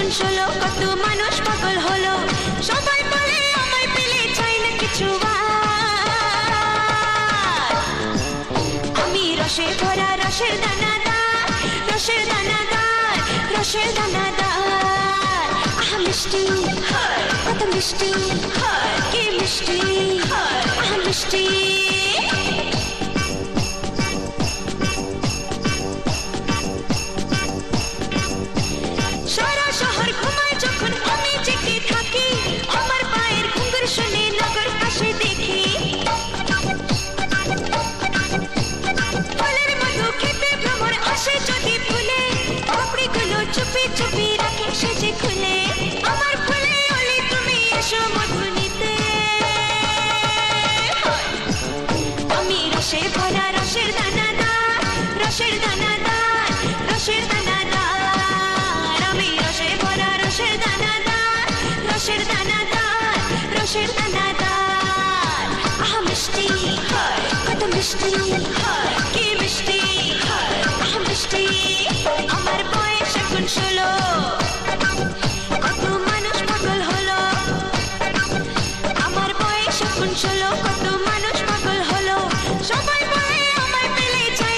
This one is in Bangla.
এখন 16 কত মানুষ পাগল হলো সবাই বলে আমায় পেলে চাই না কিছু আমি রসে ভরা রসের দানাদার রসের দানাদার রসের দানাদার আহা মিষ্টি কত মিষ্টি কি মিষ্টি আহা মিষ্টি সারা শহর ঘুমায় যখন আমি জেগে থাকি আমার পায়ের ঘুঙুর শুনে নগর পাশে দেখি ফলের মধু খেতে ভ্রমর আসে যদি ফুলে পাপড়িগুলো চুপি চুপি রাখে সেজে খুলে আমার ফুলে ওলে তুমি এসো মধু নিতে আমি রসে ভরা রসের দানাদার রসের দানাদার রসের দানাদার আমি রসে ভরা রসের দানাদার রসের দানাদার রসের দানাদার আহা মিষ্টি কত মিষ্টি